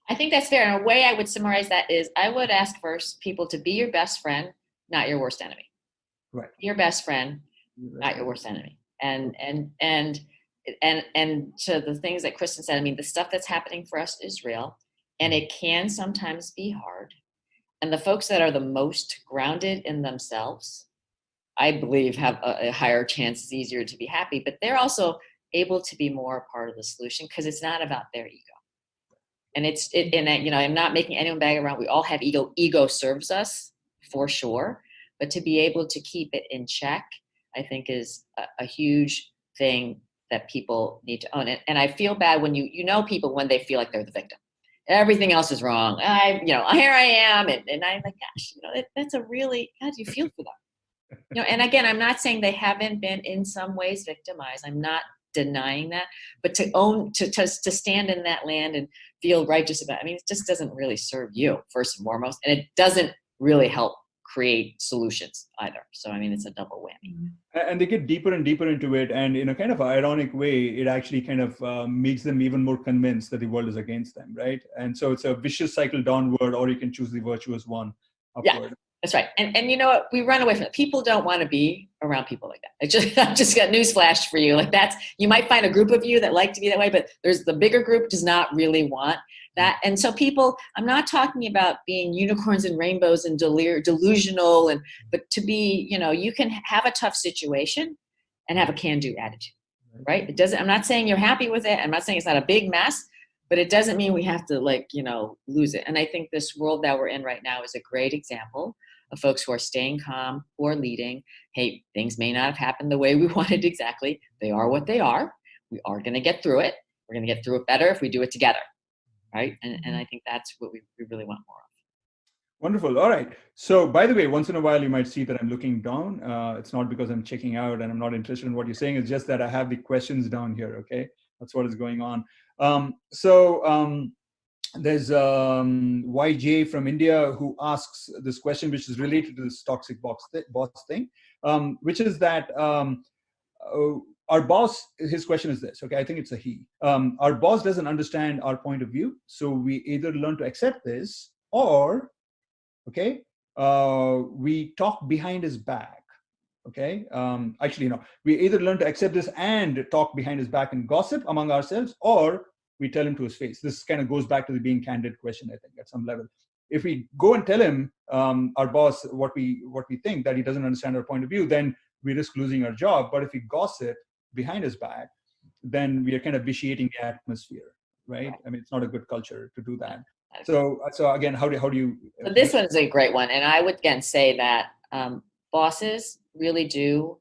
I think that's fair. And a way I would summarize that is I would ask first people to be your best friend, not your worst enemy. Right. Your best friend, not your worst enemy. And to the things that Kristin said, I mean, the stuff that's happening for us is real, and it can sometimes be hard. And the folks that are the most grounded in themselves, I believe, have a higher chance, it's easier to be happy, but they're also able to be more a part of the solution because it's not about their ego. And I'm not making anyone bag around. We all have ego. Ego serves us for sure, but to be able to keep it in check, I think is a huge thing that people need to own. And I feel bad when you know people when they feel like they're the victim. Everything else is wrong. Here I am. And I'm like, gosh, that's a really, how do you feel for them? And again, I'm not saying they haven't been in some ways victimized. I'm not denying that, but to own, to stand in that land and feel righteous about it, it just doesn't really serve you first and foremost. And it doesn't really help create solutions either. So, it's a double whammy. And they get deeper and deeper into it. And in a kind of ironic way, it actually kind of makes them even more convinced that the world is against them, right? And so it's a vicious cycle downward, or you can choose the virtuous one upward. Yeah, that's right. And you know what? We run away from it. People don't want to be around people like that. I just got newsflash for you. Like you might find a group of you that like to be that way, but there's the bigger group does not really want that. And so people, I'm not talking about being unicorns and rainbows and delusional, but to be, you can have a tough situation and have a can-do attitude, right? I'm not saying you're happy with it. I'm not saying it's not a big mess, but it doesn't mean we have to lose it. And I think this world that we're in right now is a great example of folks who are staying calm, who are leading. Hey, things may not have happened the way we wanted exactly. They are what they are. We are going to get through it. We're going to get through it better if we do it together. Right. And I think that's what we really want more of. Wonderful. All right. So, by the way, once in a while, you might see that I'm looking down. It's not because I'm checking out and I'm not interested in what you're saying. It's just that I have the questions down here. OK, that's what is going on. There's YJ from India who asks this question, which is related to this toxic boss thing, which is that our boss, his question is this, okay, I think it's a he. Our boss doesn't understand our point of view. So we either learn to accept this or, okay, we talk behind his back. Okay, we either learn to accept this and talk behind his back and gossip among ourselves, or we tell him to his face. This kind of goes back to the being candid question, I think, at some level. If we go and tell him, our boss, what we think, that he doesn't understand our point of view, then we risk losing our job. But if we gossip behind his back, then we are kind of vitiating the atmosphere, right? It's not a good culture to do that. So again, how do you? So this one's a great one, and I would again say that bosses really do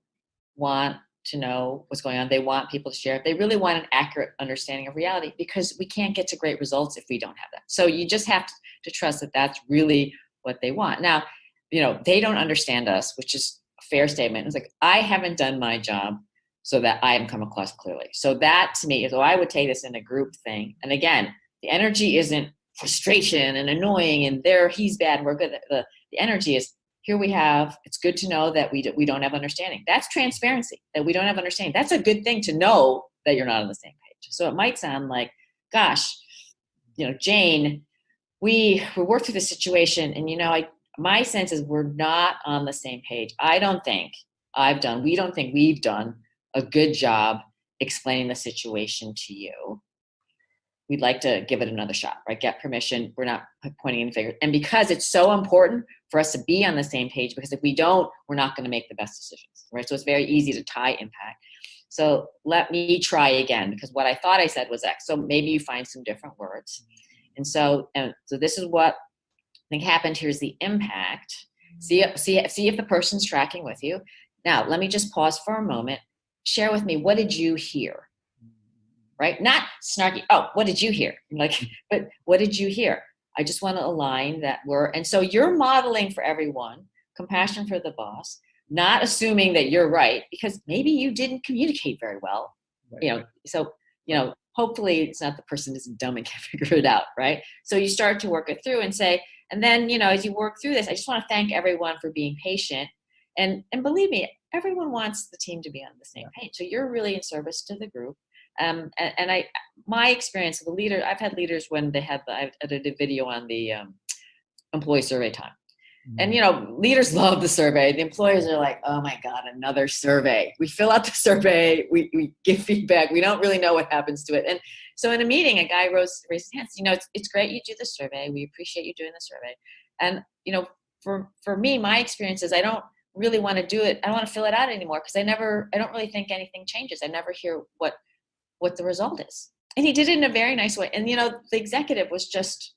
want to know what's going on. They want people to share. They really want an accurate understanding of reality, because we can't get to great results if we don't have that. So you just have to trust that that's really what they want. Now, they don't understand us, which is a fair statement. It's like, I haven't done my job so that I am come across clearly. So that to me is, I would take this in a group thing. And again, the energy isn't frustration and annoying and he's bad and we're good. The energy is, here we have, it's good to know that we don't have understanding. That's transparency, that we don't have understanding. That's a good thing to know, that you're not on the same page. So it might sound like, gosh, Jane, we worked through this situation and, my sense is we're not on the same page. I don't think we don't think we've done a good job explaining the situation to you. We'd like to give it another shot, right? Get permission. We're not pointing any fingers. And because it's so important for us to be on the same page, because if we don't, we're not going to make the best decisions, right? So it's very easy to tie impact. So let me try again, because what I thought I said was X. So maybe you find some different words. And so this is what I think happened. Here's the impact. See if the person's tracking with you. Now, let me just pause for a moment. Share with me, what did you hear? Right? Not snarky, what did you hear? But what did you hear? I just want to align that and so you're modeling for everyone, compassion for the boss, not assuming that you're right, because maybe you didn't communicate very well. Right. Hopefully it's not the person isn't dumb and can't figure it out, right? So you start to work it through and say, and then, as you work through this, I just want to thank everyone for being patient. And believe me, everyone wants the team to be on the same page. So you're really in service to the group. My experience, the leader, I've had leaders when I did a video on the employee survey time. And, leaders love the survey. The employees are like, oh my God, another survey. We fill out the survey, we give feedback. We don't really know what happens to it. And so in a meeting, a guy raised his hand. It's great you do the survey. We appreciate you doing the survey. And, for me, my experience is I don't really want to do it. I don't want to fill it out anymore, because I don't really think anything changes. I never hear what the result is. And he did it in a very nice way. And, the executive was just,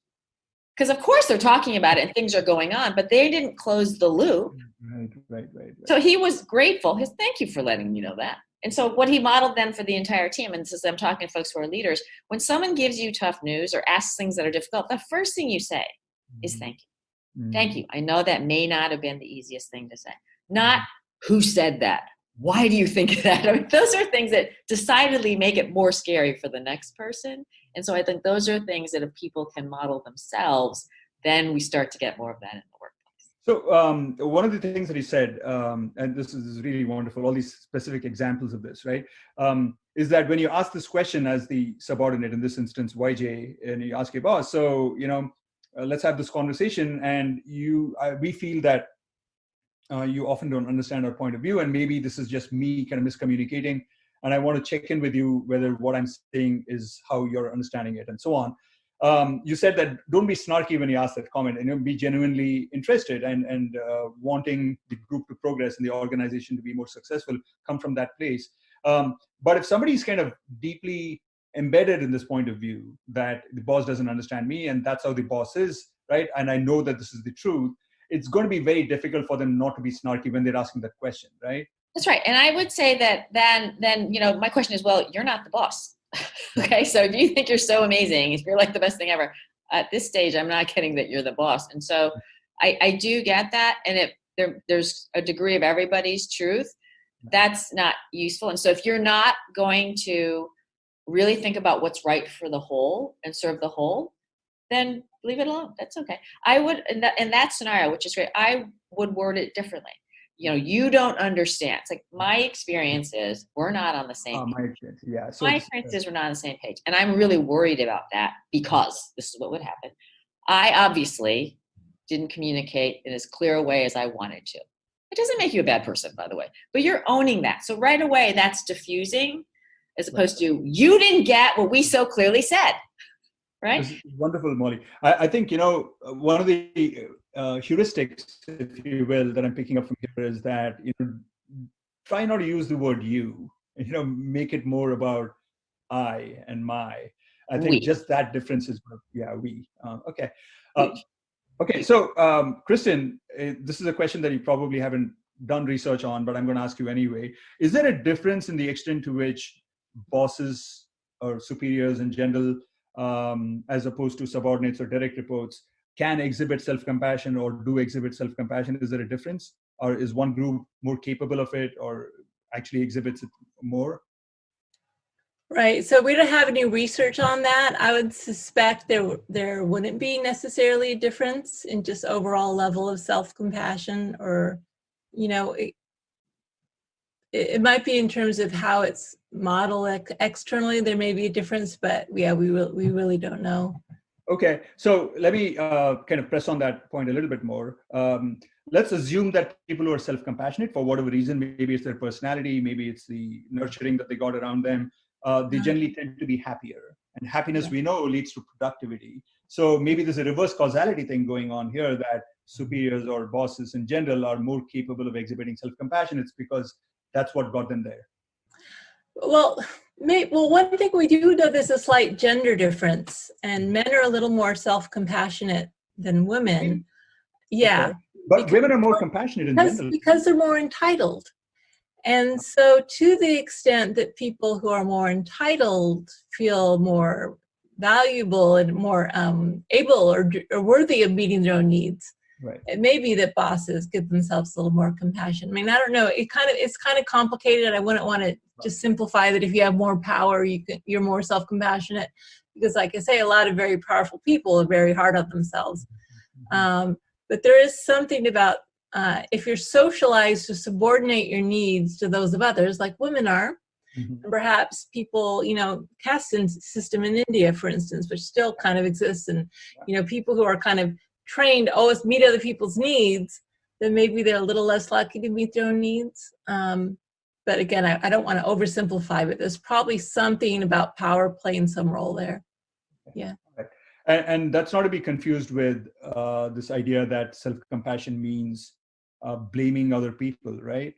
because of course they're talking about it and things are going on, but they didn't close the loop. Right. So he was grateful. Thank you for letting me know that. And so what he modeled then for the entire team, and this is I'm talking to folks who are leaders, when someone gives you tough news or asks things that are difficult, the first thing you say is thank you. Thank you. I know that may not have been the easiest thing to say. Not who said that? Why do you think that? I mean, those are things that decidedly make it more scary for the next person. And so I think those are things that if people can model themselves, then we start to get more of that in the workplace. So one of the things that he said, and this is really wonderful, all these specific examples of this, right, is that when you ask this question as the subordinate, in this instance, YJ, and you ask your boss, so, let's have this conversation, and we feel that you often don't understand our point of view, and maybe this is just me kind of miscommunicating, and I want to check in with you whether what I'm saying is how you're understanding it, and so on. You said that don't be snarky when you ask that comment, and be genuinely interested and wanting the group to progress and the organization to be more successful, come from that place. But if somebody's kind of deeply embedded in this point of view that the boss doesn't understand me and that's how the boss is, right? And I know that this is the truth, it's going to be very difficult for them not to be snarky when they're asking that question, right? That's right. And I would say that then my question is, well, you're not the boss. Okay. So if you think you're so amazing, if you're like the best thing ever, at this stage, I'm not getting that you're the boss. And so I do get that. And there's a degree of everybody's truth. That's not useful. And so if you're not going to really think about what's right for the whole and serve the whole, then leave it alone. That's okay. I would, in that scenario, which is great, I would word it differently. You don't understand. It's like my experience is we're not on the same page. My experience, yeah. So my experience is we're not on the same page. And I'm really worried about that because this is what would happen. I obviously didn't communicate in as clear a way as I wanted to. It doesn't make you a bad person, by the way, but you're owning that. So right away, that's diffusing as opposed to you didn't get what we so clearly said. Right? This is wonderful, Molly. I think, one of the heuristics, if you will, that I'm picking up from here is that, try not to use the word you, make it more about I and my. I think just that difference is, we. Okay. Okay. So, Kristin, this is a question that you probably haven't done research on, but I'm going to ask you anyway. Is there a difference in the extent to which bosses or superiors in general, as opposed to subordinates or direct reports, can exhibit self-compassion or do exhibit self-compassion? Is there a difference? Or is one group more capable of it or actually exhibits it more? Right. So we don't have any research on that. I would suspect there wouldn't be necessarily a difference in just overall level of self-compassion, or, it might be in terms of how it's modeled externally. There may be a difference, but we really don't know. Okay, so let me kind of press on that point a little bit more. Let's assume that people who are self-compassionate, for whatever reason, maybe it's their personality, maybe it's the nurturing that they got around them, they generally tend to be happier. And happiness, we know, leads to productivity. So maybe there's a reverse causality thing going on here, that superiors or bosses in general are more capable of exhibiting self-compassion. It's because that's what got them there. Well, one thing we do know, there's a slight gender difference, and men are a little more self-compassionate than women. Yeah. Okay. But women are more compassionate in general. Because they're more entitled. And so to the extent that people who are more entitled feel more valuable and more able or worthy of meeting their own needs, right, it may be that bosses give themselves a little more compassion. I mean, I don't know. It's kind of complicated. I wouldn't want to just simplify that if you have more power, you're more self-compassionate, because, like I say, a lot of very powerful people are very hard on themselves. But there is something about if you're socialized to subordinate your needs to those of others, like women are, and perhaps people, caste system in India, for instance, which still kind of exists, and people who are kind of trained to always meet other people's needs, then maybe they're a little less likely to meet their own needs. But again, I don't want to oversimplify, but there's probably something about power playing some role there. Yeah. And that's not to be confused with this idea that self-compassion means blaming other people, right?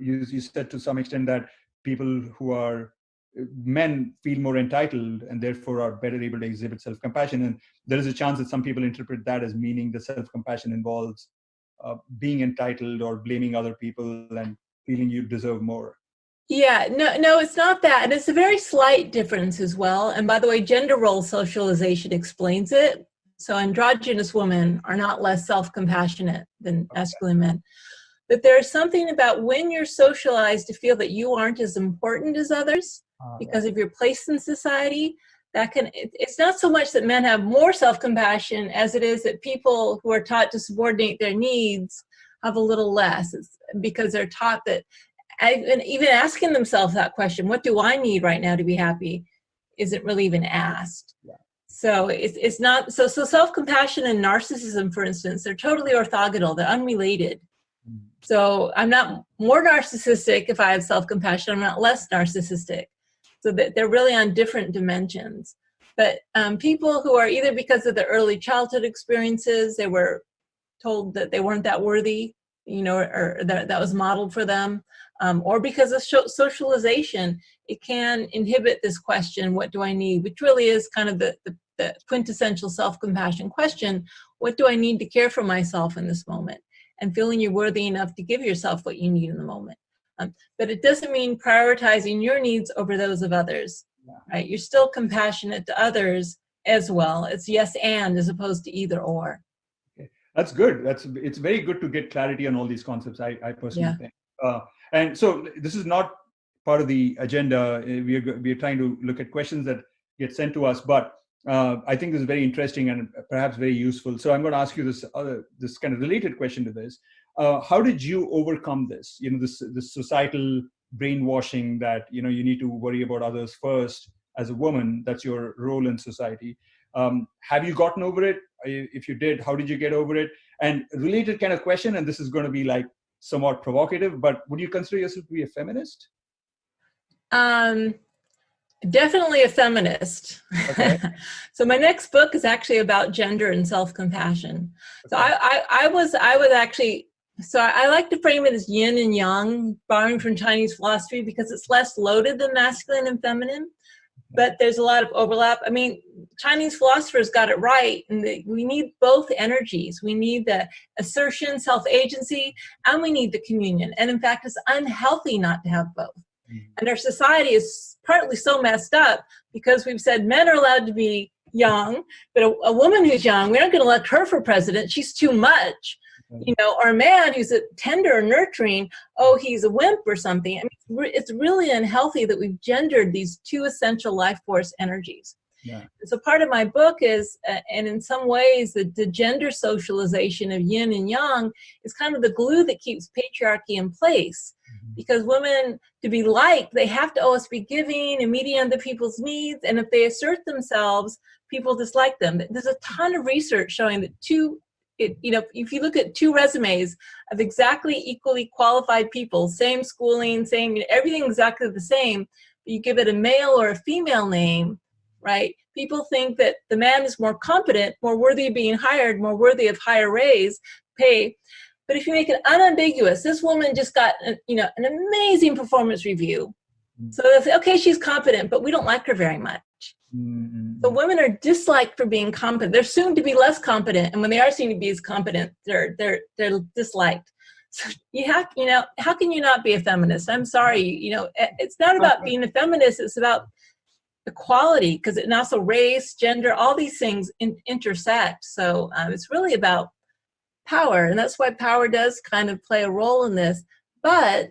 You said to some extent that people who are men feel more entitled and therefore are better able to exhibit self-compassion. And there is a chance that some people interpret that as meaning the self-compassion involves being entitled or blaming other people and feeling you deserve more? Yeah, no, it's not that. And it's a very slight difference as well. And by the way, gender role socialization explains it. So androgynous women are not less self-compassionate than masculine men. But there's something about when you're socialized to feel that you aren't as important as others because of your place in society, it's not so much that men have more self-compassion as it is that people who are taught to subordinate their needs have a little less. It's because they're taught that, and even asking themselves that question, what do I need right now to be happy, isn't really even asked. Yeah. So it's not, so self-compassion and narcissism, for instance, they're totally orthogonal, they're unrelated. So I'm not more narcissistic if I have self-compassion, I'm not less narcissistic. So that they're really on different dimensions. But people who are either because of their early childhood experiences, they were told that they weren't that worthy, or that was modeled for them, or because of socialization, it can inhibit this question, what do I need? Which really is kind of the quintessential self-compassion question. What do I need to care for myself in this moment? And feeling you're worthy enough to give yourself what you need in the moment. But it doesn't mean prioritizing your needs over those of others, right? You're still compassionate to others as well. It's yes and as opposed to either or. Okay. That's good. It's very good to get clarity on all these concepts, I personally think. And so this is not part of the agenda. We are trying to look at questions that get sent to us, but I think this is very interesting and perhaps very useful. So I'm going to ask you this kind of related question to this. How did you overcome this? This societal brainwashing that you need to worry about others first as a woman. That's your role in society. Have you gotten over it? If you did, how did you get over it? And related kind of question, and this is going to be like somewhat provocative, but would you consider yourself to be a feminist? Definitely a feminist. Okay. So my next book is actually about gender and self-compassion. Okay. So I was actually, so I like to frame it as yin and yang, borrowing from Chinese philosophy because it's less loaded than masculine and feminine, but there's a lot of overlap. I mean, Chinese philosophers got it right, and we need both energies. We need the assertion, self-agency, and we need the communion. And in fact, it's unhealthy not to have both. And our society is partly so messed up because we've said men are allowed to be young, but a woman who's young, we're not going to elect her for president. She's too much, or a man who's tender and nurturing, oh, he's a wimp or something. I mean, it's really unhealthy that we've gendered these two essential life force energies. Yeah. So part of my book is, and in some ways, the gender socialization of yin and yang is kind of the glue that keeps patriarchy in place. Because women, to be liked, they have to always be giving and meeting other people's needs. And if they assert themselves, people dislike them. There's a ton of research showing that if you look at two resumes of exactly equally qualified people, same schooling, same, everything exactly the same, but you give it a male or a female name, right? People think that the man is more competent, more worthy of being hired, more worthy of higher pay. But if you make it unambiguous, this woman just got an amazing performance review. So they'll say, okay, she's competent, but we don't like her very much. Mm-hmm. So women are disliked for being competent. They're soon to be less competent, and when they are seen to be as competent, they're disliked. So how can you not be a feminist? I'm sorry, it's not about being a feminist. It's about equality, because it also race, gender, all these things intersect. So it's really about power, and that's why power does kind of play a role in this. But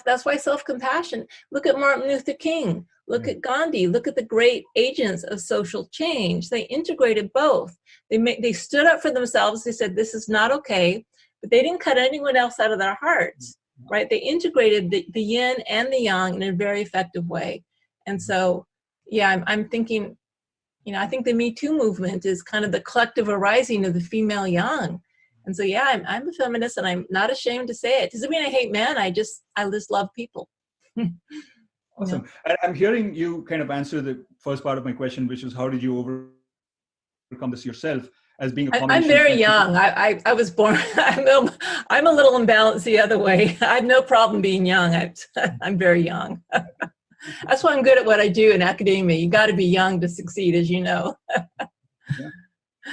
that's why self-compassion. Look at Martin Luther King. Look at Gandhi. Look at the great agents of social change. They integrated both. They stood up for themselves. They said, this is not okay, but they didn't cut anyone else out of their hearts, right? They integrated the yin and the yang in a very effective way. And so, yeah, I'm thinking, I think the Me Too movement is kind of the collective arising of the female yang. And so, yeah, I'm a feminist, and I'm not ashamed to say it. Doesn't mean I hate men. I just love people. Awesome. And I'm hearing you kind of answer the first part of my question, which is how did you overcome this yourself as being a combination? I'm very young. I was born, I'm a little imbalanced the other way. I have no problem being young. I'm very young. That's why I'm good at what I do in academia. You got to be young to succeed, as you know. Yeah.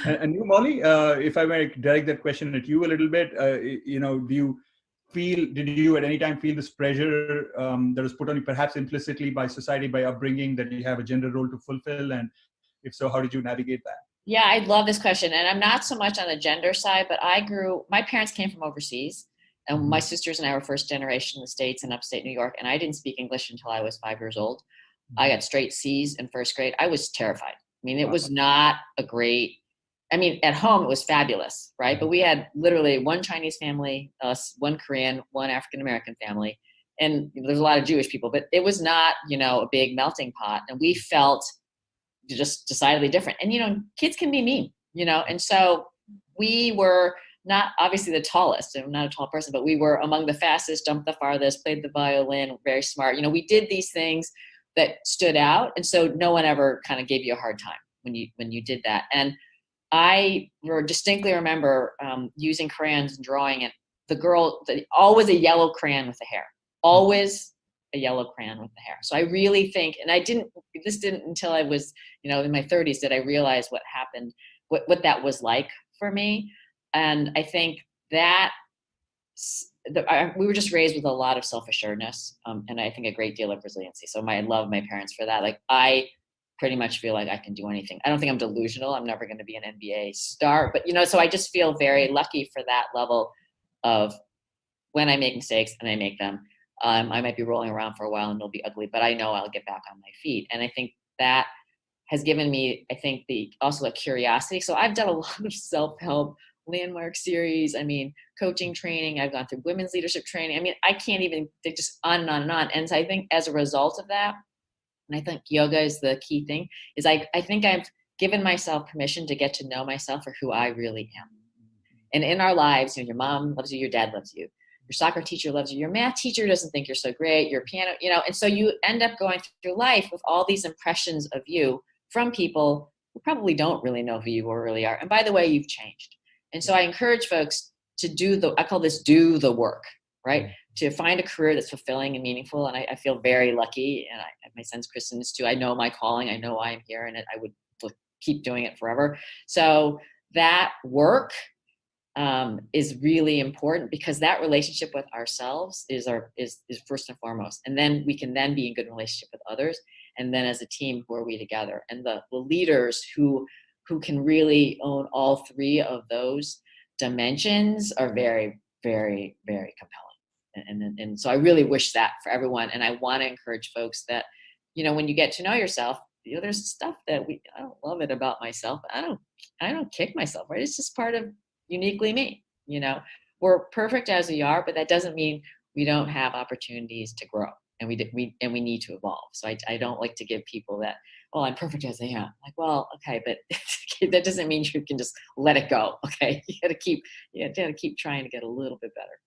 And you, Molly, if I may direct that question at you a little bit, did you at any time feel this pressure that was put on you, perhaps implicitly by society, by upbringing, that you have a gender role to fulfill? And if so, how did you navigate that? Yeah, I love this question. And I'm not so much on the gender side, but my parents came from overseas. And my sisters and I were first generation in the States in upstate New York. And I didn't speak English until I was 5 years old. I got straight C's in first grade. I was terrified. I mean, it was not at home, it was fabulous, right? But we had literally one Chinese family, us, one Korean, one African-American family. And there's a lot of Jewish people, but it was not, a big melting pot. And we felt just decidedly different. And, kids can be mean, and so we were not obviously the tallest. I'm not a tall person, but we were among the fastest, jumped the farthest, played the violin, very smart. We did these things that stood out. And so no one ever kind of gave you a hard time when you did that. And I distinctly remember using crayons and drawing it. Always a yellow crayon with the hair, always a yellow crayon with the hair. So I really think, and this didn't until I was, in my 30s, did I realize what happened, what that was like for me. And I think that we were just raised with a lot of self-assuredness, and I think a great deal of resiliency. So I love my parents for that. Like, I pretty much feel like I can do anything. I don't think I'm delusional. I'm never going to be an NBA star, but so I just feel very lucky for that level of when I make mistakes and I make them. I might be rolling around for a while and it'll be ugly, but I know I'll get back on my feet. And I think that has given me, also a curiosity. So I've done a lot of self-help landmark series. Coaching training. I've gone through women's leadership training. I can't even, they're just on and on and on. And so I think as a result of that, and I think yoga is the key thing, is I think I've given myself permission to get to know myself for who I really am. And in our lives, your mom loves you, your dad loves you, your soccer teacher loves you, your math teacher doesn't think you're so great, your piano, and so you end up going through life with all these impressions of you from people who probably don't really know who you really are. And by the way, you've changed. And so I encourage folks to I call this do the work, right? To find a career that's fulfilling and meaningful. And I feel very lucky. And my sense, Kristin, is too. I know my calling. I know why I'm here, and I would keep doing it forever. So that work is really important, because that relationship with ourselves is first and foremost. And then we can then be in good relationship with others. And then as a team, who are we together? And the leaders who can really own all three of those dimensions are very, very, very compelling. And so I really wish that for everyone. And I want to encourage folks that, when you get to know yourself, there's stuff that I don't love it about myself. I don't kick myself, right? It's just part of uniquely me. We're perfect as we are, but that doesn't mean we don't have opportunities to grow, and we need to evolve. So I don't like to give people that, well, I'm perfect as I am. Like, well, okay, but that doesn't mean you can just let it go. Okay, you got to keep trying to get a little bit better.